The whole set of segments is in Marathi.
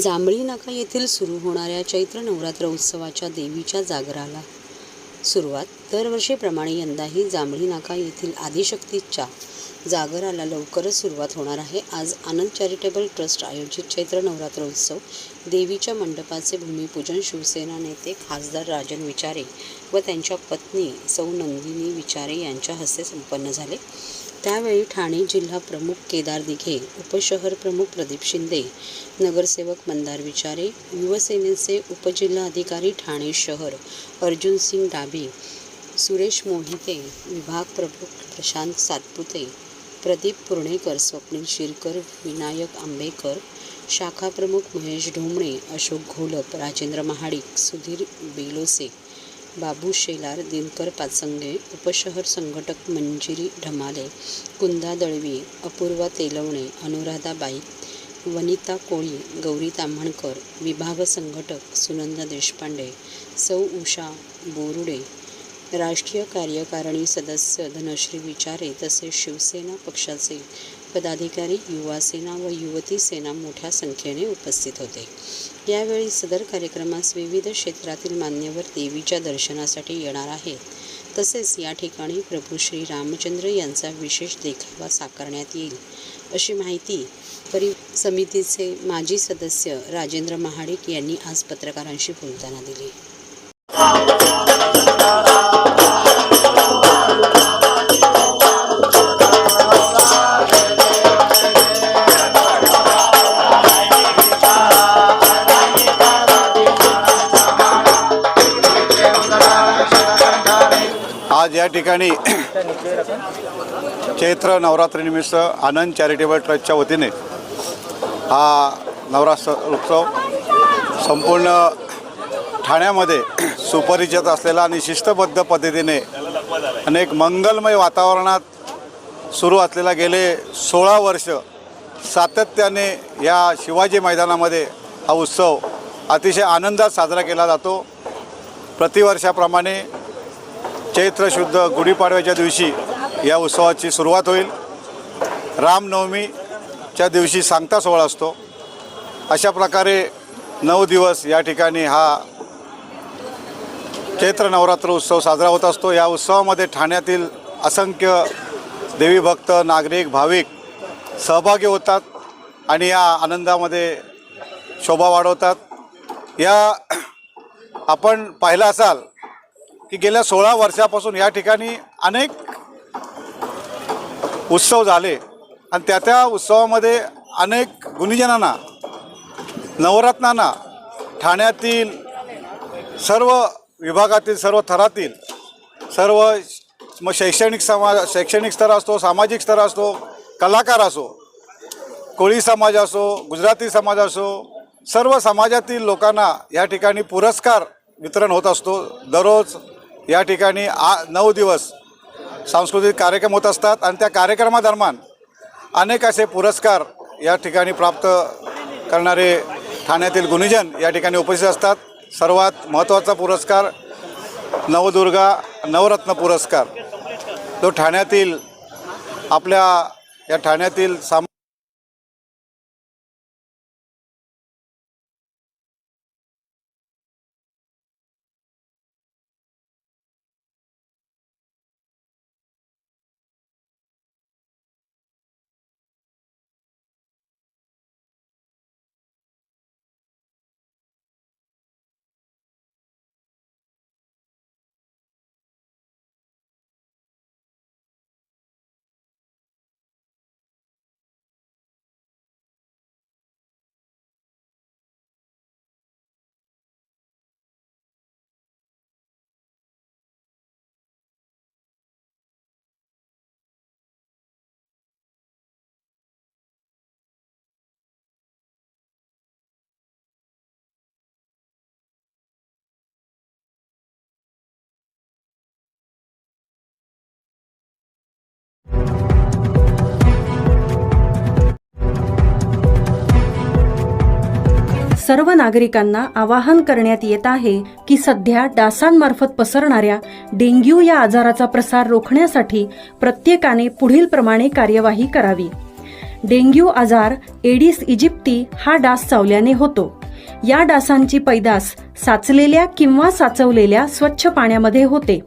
जांभळी नाका येथील सुरू होणाऱ्या चैत्र नवरात्र उत्सवाच्या देवीच्या जागराला सुरुवात दरवर्षीप्रमाणे यंदाही जांभळी नाका येथील आदिशक्तीच्या जागराला लवकरच सुरुवात होणार आहे। आज आनंद चॅरिटेबल ट्रस्ट आयोजित चैत्र नवरात्र उत्सव देवीच्या मंडपाचे भूमिपूजन शिवसेना नेते खासदार राजन विचारे व त्यांच्या पत्नी सौ नंदिनी विचारे यांच्या हस्ते संपन्न झाले। त्यावेळी ठाणे जिल्हा प्रमुख केदार दिघे, उपशहर प्रमुख प्रदीप शिंदे, नगरसेवक मंदार विचारे, युवसेनेचे उपजिल्हा अधिकारी ठाणे शहर अर्जुन सिंग डाबी, सुरेश मोहिते, विभाग प्रमुख प्रशांत सातपुते, प्रदीप पुर्णेकर, स्वप्नील शिरकर, विनायक आंबेकर, शाखा प्रमुख महेश ढोमणे, अशोक घोलप, राजेंद्र महाडिक, सुधीर बेलोसे, बाबू शेलार, दिनकर पाचंगे, उपशहर संघटक मंजिरी ढमाले, कुंदा दळवी, अपूर्वा तेलवणे, अनुराधा बाईक, वनिता कोळी, गौरी ताम्हणकर, विभाग संघटक सुनंदा देशपांडे, सौ उषा बोरुडे, राष्ट्रीय कार्यकारिणी सदस्य धनश्री विचारे तसेच शिवसेना पक्षाचे पदाधिकारी, युवा सेना व युवती सेना मोठ्या संख्येने उपस्थित होते। यावेळी सदर कार्यक्रमास विविध क्षेत्रातील मान्यवर देवीच्या दर्शनासाठी येणार आहेत। तसेच या ठिकाणी प्रभू श्री रामचंद्र यांचा विशेष देखावा साकारण्यात येईल अशी माहिती समितीचे माजी सदस्य राजेंद्र महाडिक यांनी आज पत्रकारांशी बोलताना दिली। आज या ठिकाणी चैत्र नवरात्रीनिमित्त आनंद चॅरिटेबल ट्रस्टच्या वतीने हा नवरात्र उत्सव संपूर्ण ठाण्यामध्ये सुपरिचित असलेला आणि शिस्तबद्ध पद्धतीने अनेक मंगलमय वातावरणात सुरू असलेला गेले 16 वर्ष सातत्याने या शिवाजी मैदानामध्ये हा उत्सव अतिशय आनंदात साजरा केला जातो। प्रतिवर्षाप्रमाणे चैत्र शुद्ध गुढीपाडव्याच्या दिवशी या उत्सवाची सुरुवात होईल। रामनवमीच्या दिवशी सांगता सोहळा असतो। अशा प्रकारे 9 दिवस या ठिकाणी हा चैत्र नवरात्र उत्सव साजरा होत असतो। या उत्सवामध्ये ठाण्यातील असंख्य देवी भक्त, नागरिक, भाविक सहभागी होतात आणि या आनंदामध्ये शोभा वाढवतात। या आपण पाहिलं असाल की गेल्या 16 वर्षापासून या ठिकाणी अनेक उत्सव झाले आणि त्या उत्सवामध्ये अनेक गुणीजनांना, नवरत्नांना ठाण्यातील सर्व विभागातील, सर्व थरातील, सर्व शैक्षणिक स्तर असतो, सामाजिक स्तर असतो, कलाकार असो, कोळी समाज असो, गुजराती समाज असो, सर्व समाजातील लोकांना या ठिकाणी पुरस्कार वितरण होत असतो। दररोज या ठिकाणी 9 दिवस सांस्कृतिक कार्यक्रम होत असतात आणि त्या कार्यक्रमादरम्यान अनेक असे पुरस्कार या ठिकाणी प्राप्त करणारे ठाण्यातील गुणीजन या ठिकाणी उपस्थित असतात। सर्वात महत्त्वाचा पुरस्कार नवदुर्गा नवरत्न पुरस्कार, तो ठाण्यातील आपल्या या ठाण्यातील सर्व नागरिकांना आवाहन करण्यात येत आहे की सध्या डासांमार्फत पसरणाऱ्या डेंग्यू या आजाराचा प्रसार रोखण्यासाठी प्रत्येकाने पुढील प्रमाणे कार्यवाही करावी। डेंग्यू आजार एडिस इजिप्ती हा डास चावल्याने होतो. या डासांची पैदास साचलेल्या किंवा साचवलेल्या स्वच्छ पाण्यामध्ये होते.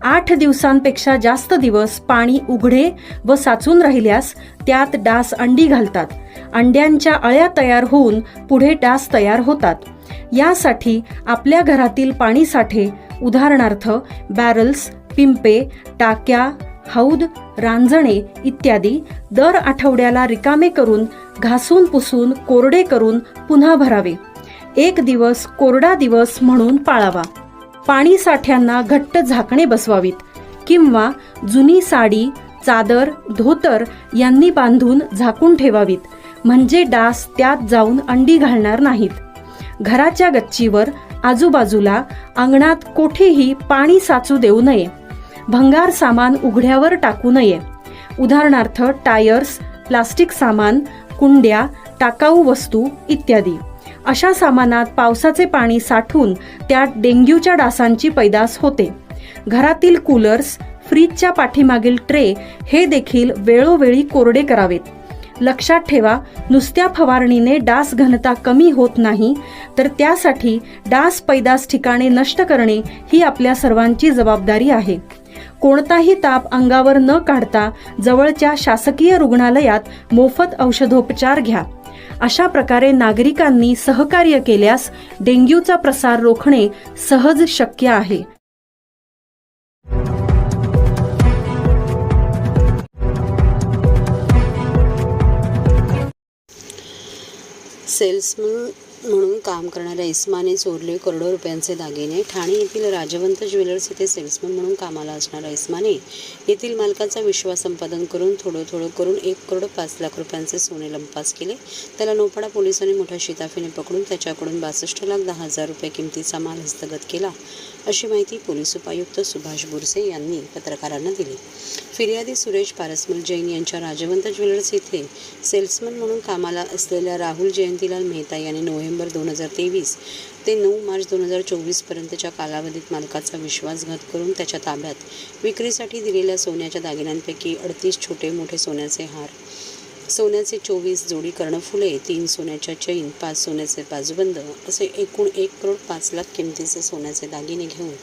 8 दिवसांपेक्षा जास्त दिवस पाणी उघडे व साचून राहिल्यास त्यात डास अंडी घालतात. अंड्यांच्या अळ्या तयार होऊन पुढे डास तयार होतात. यासाठी आपल्या घरातील पाणी साठे उदाहरणार्थ बॅरल्स, पिंपे, टाक्या, हौद, रांजणे इत्यादी दर आठवड्याला रिकामे करून घासून पुसून कोरडे करून पुन्हा भरावे. 1 दिवस कोरडा दिवस म्हणून पाळावा. पाणी साठ्यांना घट्ट झाकणे बसवावीत किंवा जुनी साडी, चादर, धोतर यांनी बांधून झाकून ठेवावीत, म्हणजे डास त्यात जाऊन अंडी घालणार नाहीत. घराच्या गच्चीवर, आजूबाजूला, अंगणात कोठेही पाणी साचू देऊ नये. भंगार सामान उघड्यावर टाकू नये. उदाहरणार्थ टायर्स, प्लास्टिक सामान, कुंड्या, टाकाऊ वस्तू इत्यादी. अशा सामानात पावसाचे पाणी साठून त्यात डेंग्यूच्या डासांची पैदास होते. घरातील कूलर्स, फ्रीजच्या पाठीमागील ट्रे हे देखील वेळोवेळी कोरडे करावेत. लक्षात ठेवा, नुसत्या फवारणीने डास घनता कमी होत नाही, तर त्यासाठी डास पैदास ठिकाणे नष्ट करणे ही आपल्या सर्वांची जबाबदारी आहे. कोणताही ताप अंगावर न काढता जवळच्या शासकीय रुग्णालयात मोफत औषधोपचार घ्या. अशा प्रकारे नागरिकांनी सहकार्य केल्यास डेंग्यूचा प्रसार रोखणे सहज शक्य आहे. सेल्समन म्हणून काम करणाऱ्या इस्माने चोरले करोडो रुपयांचे दागिने. ठाणे येथील राजवंत ज्वेलर्स येथे सेल्समन म्हणून कामाला असणाऱ्या इस्माने येथील मालकाचा विश्वास संपादन करून थोडं करून 1,05,00,000 रुपयांचे सोने लंपास केले. त्याला नौपाडा पोलिसांनी मोठ्या शिताफीने पकडून त्याच्याकडून 62,10,000 रुपये किमतीचा माल हस्तगत केला, अशी माहिती पोलीस उपायुक्त सुभाष बुरसे यांनी पत्रकारांना दिली. फिर्यादी सुरेश पारसमल जैन यांच्या राजवंत ज्वेलर्स येथे सेल्समन म्हणून कामाला असलेल्या राहुल जयंतीलाल मेहता यांनी नोव्हेंबर 2023 ते 9 मार्च 2024 पर्यंतच्या कालावधीत मालकाचा विश्वासघात करून त्याच्या ताब्यात विक्रीसाठी दिलेल्या सोन्याच्या दागिन्यांपैकी 38 छोटे मोठे सोन्याचे हार, सोन्याचे 24 जोडी कर्णफुले, 3 सोन्याच्या चैन, 5 सोन्याचे बाजूबंद असे एकूण 1,05,00,000 किमतीचे सोन्याचे दागिने घेऊन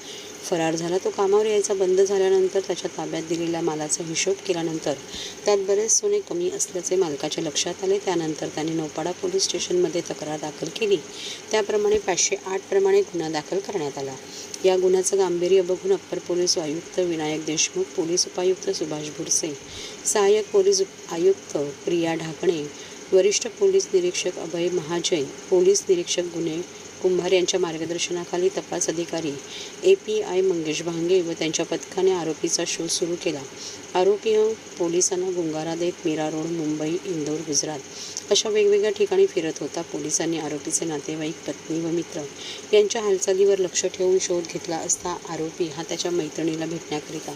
फरार झाला. तो कामावर यायचा बंद झाल्यानंतर त्याच्या ताब्यात दिलेल्या मालाचा हिशोब केल्यानंतर त्यात बरेच सोने कमी असल्याचे मालकाच्या लक्षात आले. त्यानंतर त्यांनी नौपाडा पोलीस स्टेशनमध्ये तक्रार दाखल केली. त्याप्रमाणे 508 प्रमाणे गुन्हा दाखल करण्यात आला. या गुन्ह्याचं गांभीर्य बघून अप्पर पोलीस आयुक्त विनायक देशमुख, पोलीस उपायुक्त सुभाष बुरसे, सहाय्यक पोलीस आयुक्त प्रिया ढाकणे, वरिष्ठ पोलीस निरीक्षक अभय महाजन, पोलीस निरीक्षक गुन्हे कुंभार यांच्या मार्गदर्शनाखाली तपास अधिकारी API मंगेश भांगे व त्यांच्या पथकाने आरोपीचा शोध सुरू केला. आरोपी पोलिसांना गुंगारा देत मीरा रोड, मुंबई, इंदोर, गुजरात अशा वेगवेगळ्या ठिकाणी फिरत होता. पोलिसांनी आरोपीचे नातेवाईक, पत्नी व मित्र यांच्या हालचालीवर लक्ष ठेवून शोध घेतला असता आरोपी हा त्याच्या मैत्रिणीला भेटण्याकरिता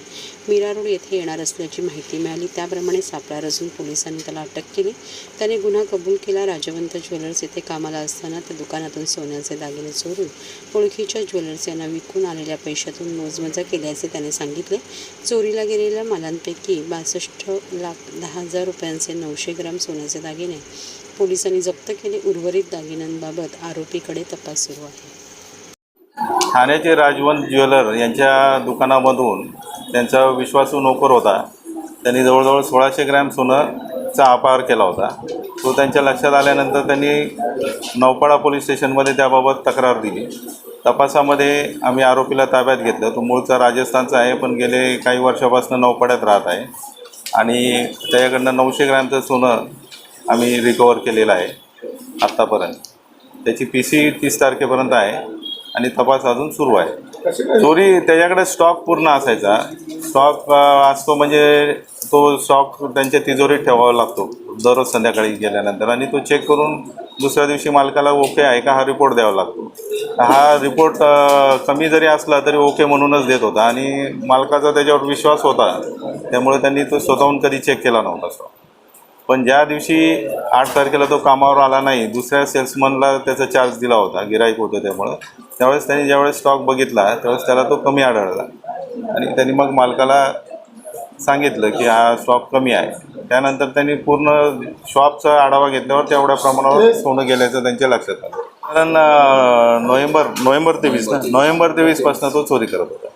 मीरा रोड येथे येणार असल्याची माहिती मिळाली. त्याप्रमाणे सापळा रचून पोलिसांनी त्याला अटक केली. त्याने गुन्हा कबूल केला. राजवंत ज्वेलर्स येथे कामाला असताना त्या दुकानातून सोन्याचे दागिने चोरून ओळखीच्या ज्वेलर्स यांना विकून आलेल्या पैशातून मोजमजा केल्याचे त्याने सांगितले. चोरीला गेलेल्या मालांपैकी 62,10,000 रुपयांचे 900 ग्राम सोन्याचे दागिने पोलिसांनी जप्त केले. उर्वरित दागिन्यांबाबत आरोपीकडे तपास सुरू आहे. ठाण्याचे राजवंत ज्वेलर यांच्या दुकानामधून त्यांचा विश्वासू नोकर होता. त्यांनी जवळजवळ 1,600 ग्रॅम सोनंचा अपहार केला होता. तो त्यांच्या लक्षात आल्यानंतर त्यांनी नौपाडा पोलीस स्टेशनमध्ये त्याबाबत तक्रार दिली. तपासामध्ये आम्ही आरोपीला ताब्यात घेतलं. तो मूळचा राजस्थानचा आहे, पण गेले काही वर्षापासून नौपाड्यात राहत आहे आणि त्याच्याकडनं 900 ग्रॅमचं सोनं आम्ही रिकवर केलेलं आहे आत्तापर्यंत. त्याची PC 30 तारखेपर्यंत आहे आणि तपास अजून सुरू आहे. चोरी त्याच्याकडे स्टॉक पूर्ण असायचा. स्टॉक असतो म्हणजे तो स्टॉक त्यांच्या तिजोरीत ठेवावा लागतो दररोज संध्याकाळी गेल्यानंतर आणि तो चेक करून दुसऱ्या दिवशी मालकाला ओके आहे का हा रिपोर्ट द्यावा लागतो. हा रिपोर्ट कमी जरी असला तरी ओके म्हणूनच देत होता आणि मालकाचा त्याच्यावर विश्वास होता, त्यामुळे त्यांनी तो स्वतःहून कधी चेक केला नव्हता स्टॉक. पण ज्या दिवशी 8 तारखेला तो कामावर आला नाही, दुसऱ्या सेल्समनला त्याचा चार्ज दिला होता, गिराईक होतं त्यामुळं, त्यावेळेस त्यांनी ज्यावेळेस स्टॉक बघितला त्यावेळेस त्याला तो कमी आढळला आणि त्यांनी मग मालकाला सांगितलं की हा स्टॉक कमी आहे. त्यानंतर त्यांनी पूर्ण शॉपचा आढावा घेतल्यावर तेवढ्या प्रमाणावर सोनं गेल्याचं त्यांच्या लक्षात आलं. कारण नोव्हेंबर 23पासून तो चोरी करत होता.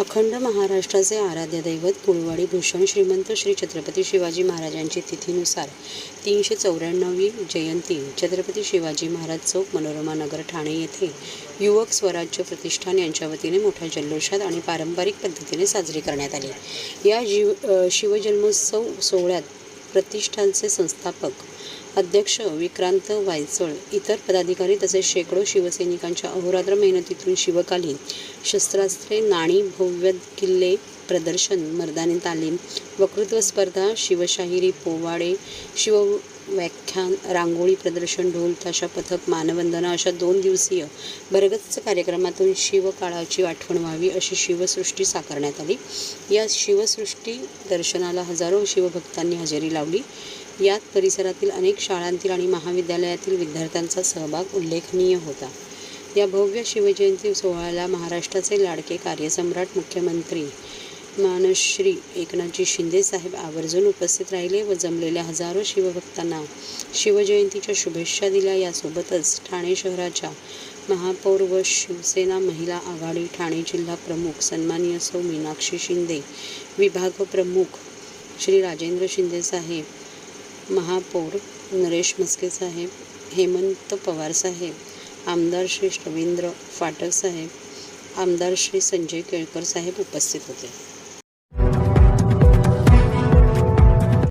अखंड महाराष्ट्राचे आराध्य दैवत कुळवाडी भूषण श्रीमंत श्री छत्रपती शिवाजी महाराजांची तिथीनुसार 394वी जयंती छत्रपती शिवाजी महाराज चौक मनोरमा नगर ठाणे येथे युवक स्वराज्य प्रतिष्ठान यांच्या वतीने मोठ्या जल्लोषात आणि पारंपरिक पद्धतीने साजरी करण्यात आली. या शिवजन्मोत्सव सोहळ्यात प्रतिष्ठानचे संस्थापक अध्यक्ष विक्रांत वायचळ, इतर पदाधिकारी तसेच शेकडो शिवसैनिकांच्या अहोरात्र मेहनतीतून शिवकालीन शस्त्रास्त्रे, नाणी, भव्य किल्ले प्रदर्शन, मर्दानी तालीम, वक्तृत्व स्पर्धा, शिवशाहिरी, पोवाडे, शिवव्याख्यान, रांगोळी प्रदर्शन, ढोल ताशा पथक, मानवंदना अशा 2 दिवसीय भरगच्च कार्यक्रमातून शिवकाळाची आठवण व्हावी अशी शिवसृष्टी साकारण्यात आली. या शिवसृष्टी दर्शनाला हजारो शिवभक्तांनी हजेरी लावली. यात परिसरातील अनेक शाळांतील आणि महाविद्यालयातील विद्यार्थ्यांचा सहभाग उल्लेखनीय होता. या भव्य शिवजयंती सोहळ्याला महाराष्ट्राचे लाडके कार्यसम्राट मुख्यमंत्री मानश्री एकनाथजी शिंदे साहेब आवर्जून उपस्थित राहिले व जमलेल्या हजारो शिवभक्तांना शिवजयंतीच्या शुभेच्छा दिल्या. यासोबतच ठाणे शहराच्या महापौर व शिवसेना महिला आघाडी ठाणे जिल्हा प्रमुख सन्माननीय सौ मीनाक्षी शिंदे, विभाग प्रमुख श्री राजेंद्र शिंदे साहेब, महापौर नरेश मस्के साहेब, हेमंत पवार साहेब, आमदार श्री रवींद्र फाटक साहेब, आमदार श्री संजय केळकर साहेब उपस्थित होते.